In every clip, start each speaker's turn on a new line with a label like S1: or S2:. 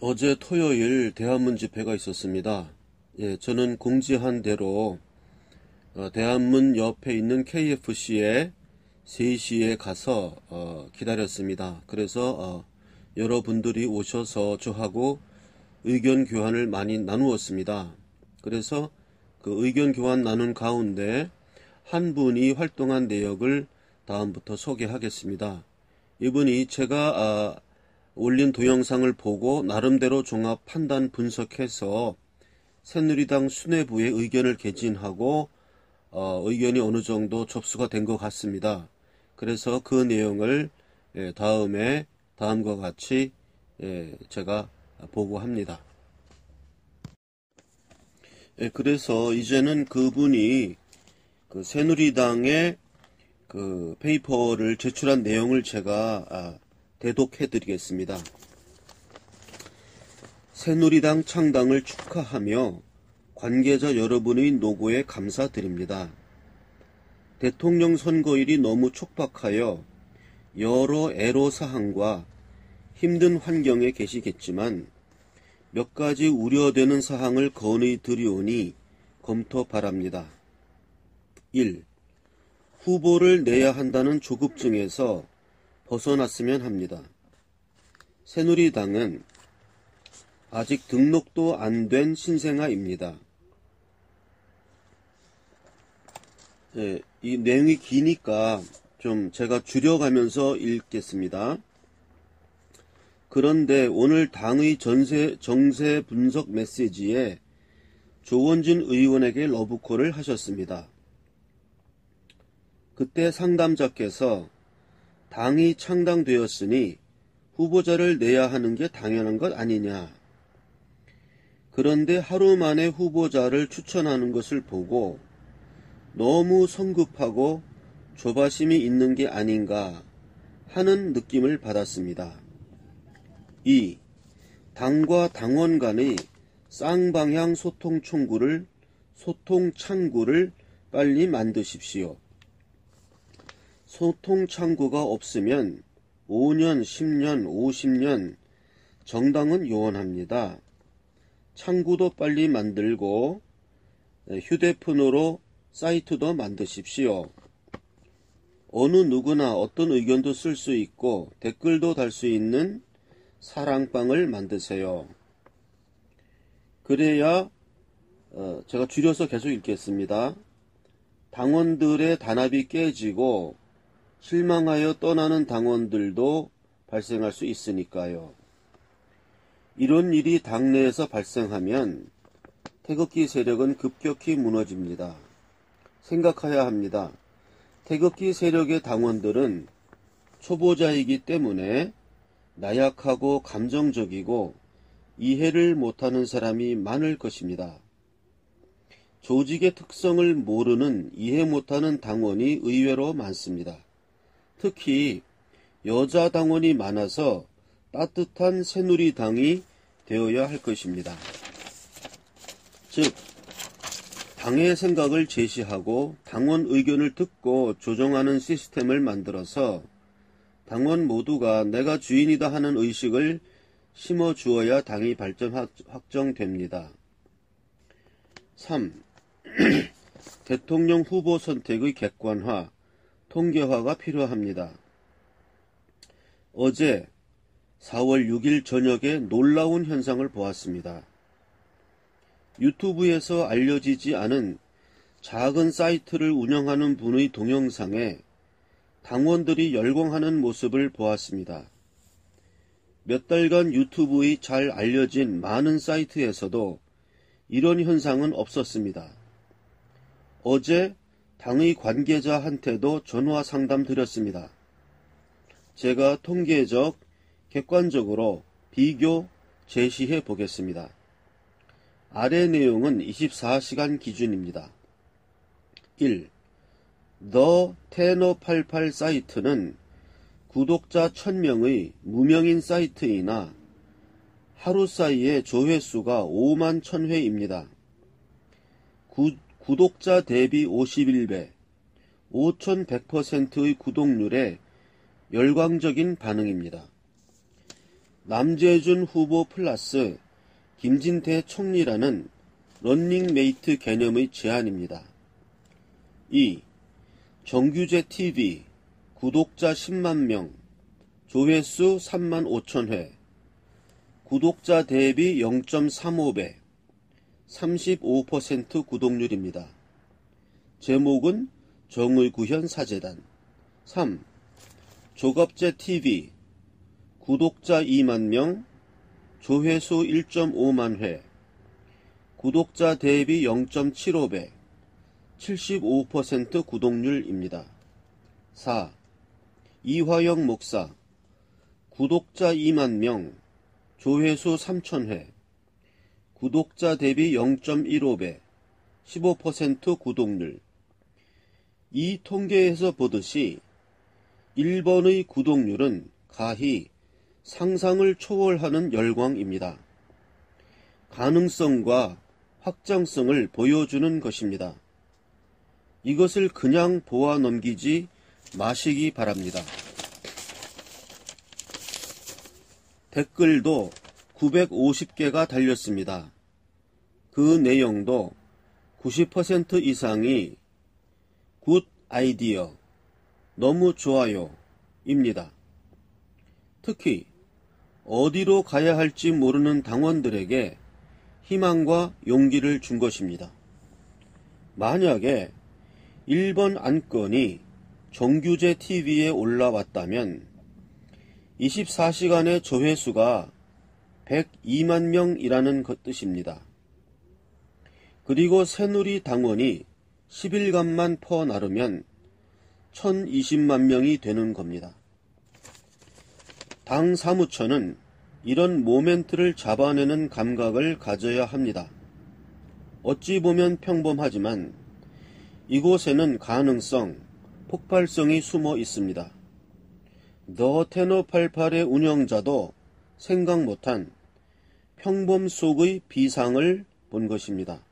S1: 어제 토요일 대한문 집회가 있었습니다. 예, 저는 공지한 대로 대한문 옆에 있는 KFC에 3시에 가서 기다렸습니다. 그래서 여러분들이 오셔서 저하고 의견 교환을 많이 나누었습니다. 그래서 그 의견 교환 나눈 가운데 한 분이 활동한 내역을 다음부터 소개하겠습니다. 이분이 제가 올린 동영상을 보고 나름대로 종합 판단 분석해서 새누리당 수뇌부의 의견을 개진하고 의견이 어느 정도 접수가 된 것 같습니다. 그래서 그 내용을 다음과 같이 제가 보고합니다. 그래서 이제는 그분이 그 새누리당의 그 페이퍼를 제출한 내용을 제가 대독해 드리겠습니다. 새누리당 창당을 축하하며 관계자 여러분의 노고에 감사드립니다. 대통령 선거일이 너무 촉박하여 여러 애로사항과 힘든 환경에 계시겠지만 몇 가지 우려되는 사항을 건의 드리오니 검토 바랍니다. 1. 후보를 내야 한다는 조급증에서 벗어났으면 합니다. 새누리당은 아직 등록도 안 된 신생아입니다. 이 내용이 기니까 좀 제가 줄여가면서 읽겠습니다. 그런데 오늘 당의 정세 분석 메시지에 조원진 의원에게 러브콜을 하셨습니다. 그때 상담자께서 당이 창당되었으니 후보자를 내야 하는 게 당연한 것 아니냐. 그런데 하루 만에 후보자를 추천하는 것을 보고 너무 성급하고 조바심이 있는 게 아닌가 하는 느낌을 받았습니다. 2. 당과 당원 간의 쌍방향 소통 창구를 빨리 만드십시오. 소통 창구가 없으면 5년, 10년, 50년 정당은 요원합니다. 창구도 빨리 만들고 휴대폰으로 사이트도 만드십시오. 어느 누구나 어떤 의견도 쓸 수 있고 댓글도 달 수 있는 사랑방을 만드세요. 그래야 제가 줄여서 계속 읽겠습니다. 당원들의 단합이 깨지고 실망하여 떠나는 당원들도 발생할 수 있으니까요. 이런 일이 당내에서 발생하면 태극기 세력은 급격히 무너집니다. 생각해야 합니다. 태극기 세력의 당원들은 초보자이기 때문에 나약하고 감정적이고 이해를 못하는 사람이 많을 것입니다. 조직의 특성을 모르는 이해 못하는 당원이 의외로 많습니다. 특히 여자 당원이 많아서 따뜻한 새누리당이 되어야 할 것입니다. 즉, 당의 생각을 제시하고 당원 의견을 듣고 조정하는 시스템을 만들어서 당원 모두가 내가 주인이다 하는 의식을 심어주어야 당이 확정됩니다. 3. 대통령 후보 선택의 객관화, 통계화가 필요합니다. 어제 4월 6일 저녁에 놀라운 현상을 보았습니다. 유튜브에서 알려지지 않은 작은 사이트를 운영하는 분의 동영상에 당원들이 열광하는 모습을 보았습니다. 몇 달간 유튜브의 잘 알려진 많은 사이트에서도 이런 현상은 없었습니다. 어제 당의 관계자한테도 전화 상담 드렸습니다. 제가 통계적, 객관적으로 비교 제시해 보겠습니다. 아래 내용은 24시간 기준입니다. 1. The 테너88 사이트는 구독자 1000명의 무명인 사이트이나 하루 사이에 조회수가 5만 1000회입니다. 구독자 대비 51배, 5100%의 구독률에 열광적인 반응입니다. 남재준 후보 플러스 김진태 총리라는 런닝메이트 개념의 제안입니다. 2. 정규제 TV 구독자 10만 명, 조회수 3만 5천 회, 구독자 대비 0.35배, 35% 구독률입니다. 제목은 정의구현 사재단. 3. 조갑제 TV 구독자 2만 명, 조회수 1.5만 회, 구독자 대비 0.75배, 75% 구독률입니다. 4. 이화영 목사 구독자 2만 명, 조회수 3,000회, 구독자 대비 0.15배, 15% 구독률. 이 통계에서 보듯이 1번의 구독률은 가히 상상을 초월하는 열광입니다. 가능성과 확장성을 보여주는 것입니다. 이것을 그냥 보아 넘기지 마시기 바랍니다. 댓글도 950개가 달렸습니다. 그 내용도 90% 이상이 굿 아이디어, 너무 좋아요 입니다. 특히 어디로 가야 할지 모르는 당원들에게 희망과 용기를 준 것입니다. 만약에 1번 안건이 정규제 TV에 올라왔다면 24시간의 조회수가 102만 명이라는 뜻입니다. 그리고 새누리 당원이 10일간만 퍼나르면 1020만 명이 되는 겁니다. 당 사무처는 이런 모멘트를 잡아내는 감각을 가져야 합니다. 어찌 보면 평범하지만 이곳에는 가능성, 폭발성이 숨어 있습니다. 더 테너88의 운영자도 생각 못한 평범 속의 비상을 본 것입니다.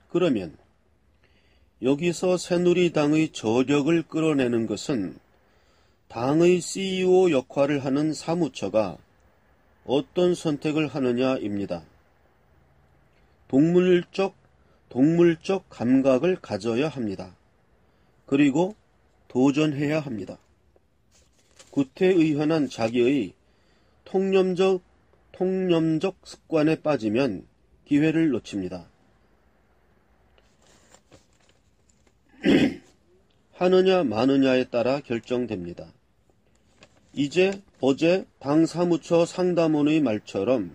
S1: 그러면 여기서 새누리당의 저력을 끌어내는 것은 당의 CEO 역할을 하는 사무처가 어떤 선택을 하느냐입니다. 동물적 감각을 가져야 합니다. 그리고 도전해야 합니다. 구태의연한 자기의 통념적 습관에 빠지면 기회를 놓칩니다. 하느냐 마느냐에 따라 결정됩니다. 이제 어제 당 사무처 상담원의 말처럼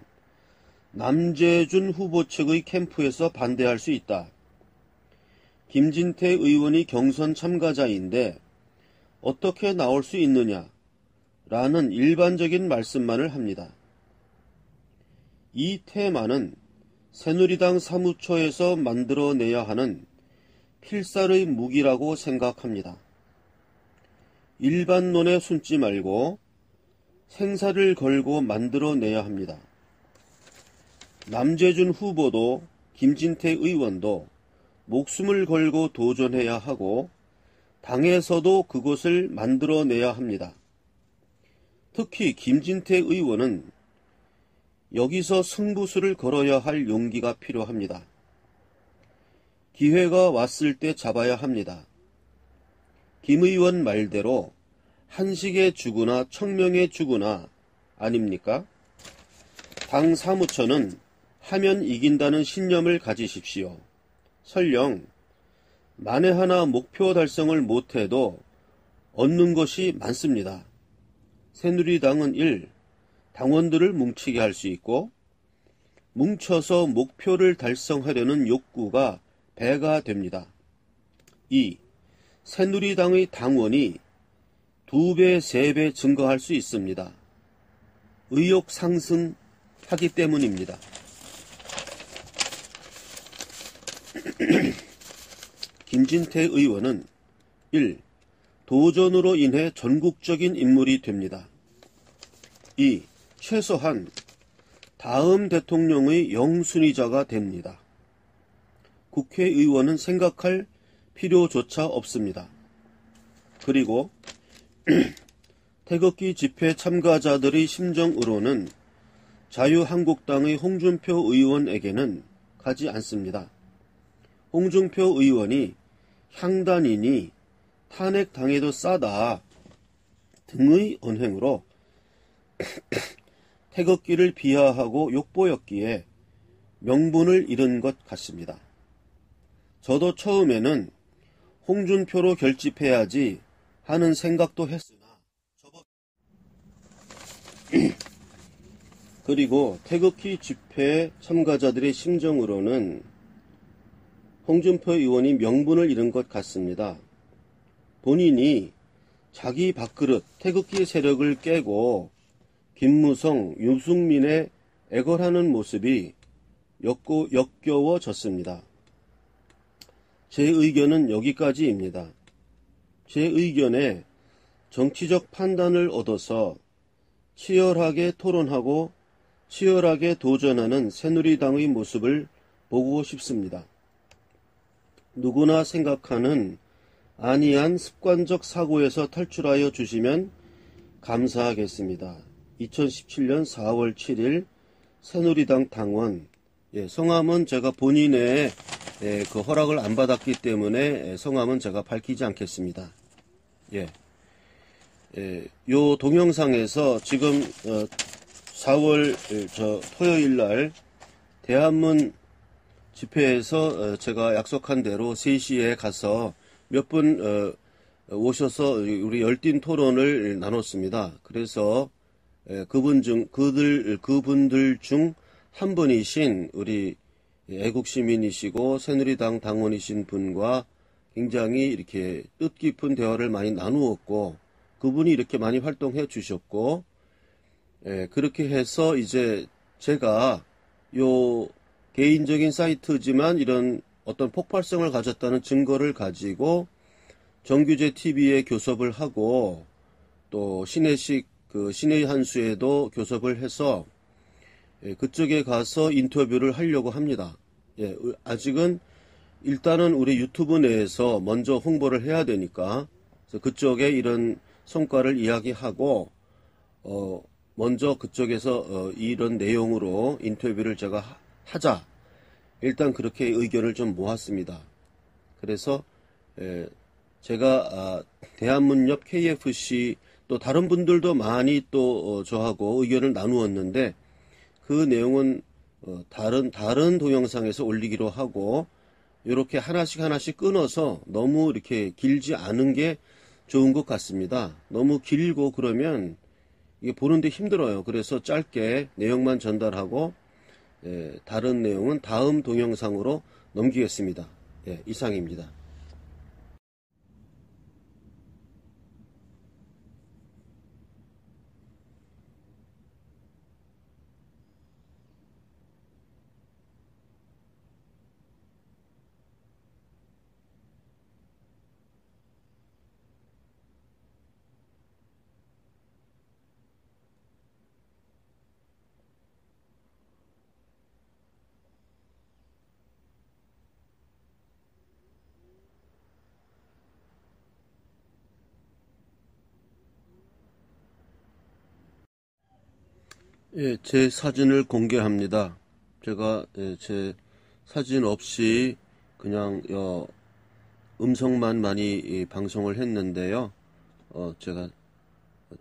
S1: 남재준 후보 측의 캠프에서 반대할 수 있다. 김진태 의원이 경선 참가자인데 어떻게 나올 수 있느냐 라는 일반적인 말씀만을 합니다. 이 테마는 새누리당 사무처에서 만들어내야 하는 필살의 무기라고 생각합니다. 일반론에 숨지 말고 생사를 걸고 만들어내야 합니다. 남재준 후보도 김진태 의원도 목숨을 걸고 도전해야 하고 당에서도 그것을 만들어내야 합니다. 특히 김진태 의원은 여기서 승부수를 걸어야 할 용기가 필요합니다. 기회가 왔을 때 잡아야 합니다. 김 의원 말대로 한식에 주구나 청명에 주구나 아닙니까? 당 사무처는 하면 이긴다는 신념을 가지십시오. 설령 만에 하나 목표 달성을 못해도 얻는 것이 많습니다. 새누리당은 1. 당원들을 뭉치게 할 수 있고 뭉쳐서 목표를 달성하려는 욕구가 배가 됩니다. 2. 새누리당의 당원이 2배, 3배 증가할 수 있습니다. 의욕 상승하기 때문입니다. 김진태 의원은 1. 도전으로 인해 전국적인 인물이 됩니다. 2. 최소한 다음 대통령의 영순위자가 됩니다. 국회의원은 생각할 필요조차 없습니다. 그리고 태극기 집회 참가자들의 심정으로는 자유한국당의 홍준표 의원에게는 가지 않습니다. 홍준표 의원이 향단이니 탄핵당해도 싸다 등의 언행으로 태극기를 비하하고 욕보였기에 명분을 잃은 것 같습니다. 저도 처음에는 홍준표로 결집해야지 하는 생각도 했으나 그리고 태극기 집회 참가자들의 심정으로는 홍준표 의원이 명분을 잃은 것 같습니다. 본인이 자기 밥그릇 태극기 세력을 깨고 김무성, 유승민의 애걸하는 모습이 역겨워졌습니다. 제 의견은 여기까지입니다. 제 의견에 정치적 판단을 얻어서 치열하게 토론하고 치열하게 도전하는 새누리당의 모습을 보고 싶습니다. 누구나 생각하는 안이한 습관적 사고에서 탈출하여 주시면 감사하겠습니다. 2017년 4월 7일 새누리당 당원. 성함은 제가 본인의 그 허락을 안 받았기 때문에 성함은 제가 밝히지 않겠습니다. 요 동영상에서 지금 4월 토요일 날 대한문 집회에서 제가 약속한 대로 3시에 가서 몇 분 오셔서 우리 열띤 토론을 나눴습니다. 그래서 그분들 중 한 분이신 우리 애국시민이시고 새누리당 당원이신 분과 굉장히 이렇게 뜻깊은 대화를 많이 나누었고, 그분이 이렇게 많이 활동해 주셨고, 그렇게 해서 이제 제가 요 개인적인 사이트지만 이런 어떤 폭발성을 가졌다는 증거를 가지고 정규제 TV에 교섭을 하고 또 신혜식 신의 한수에도 교섭을 해서 그쪽에 가서 인터뷰를 하려고 합니다. 아직은 일단은 우리 유튜브 내에서 먼저 홍보를 해야 되니까 그래서 그쪽에 이런 성과를 이야기하고 먼저 그쪽에서 이런 내용으로 인터뷰를 제가 하자. 일단 그렇게 의견을 좀 모았습니다. 그래서 제가 대한문협 KFC 또 다른 분들도 많이 또 저하고 의견을 나누었는데 그 내용은 다른 동영상에서 올리기로 하고 이렇게 하나씩 끊어서 너무 이렇게 길지 않은 게 좋은 것 같습니다. 너무 길고 그러면 이게 보는데 힘들어요. 그래서 짧게 내용만 전달하고 다른 내용은 다음 동영상으로 넘기겠습니다. 이상입니다. 제 사진을 공개합니다. 제가 제 사진 없이 그냥 음성만 많이 방송을 했는데요. 제가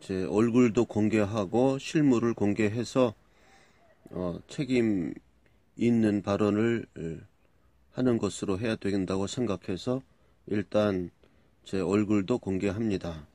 S1: 제 얼굴도 공개하고 실물을 공개해서 책임 있는 발언을 하는 것으로 해야 된다고 생각해서 일단 제 얼굴도 공개합니다.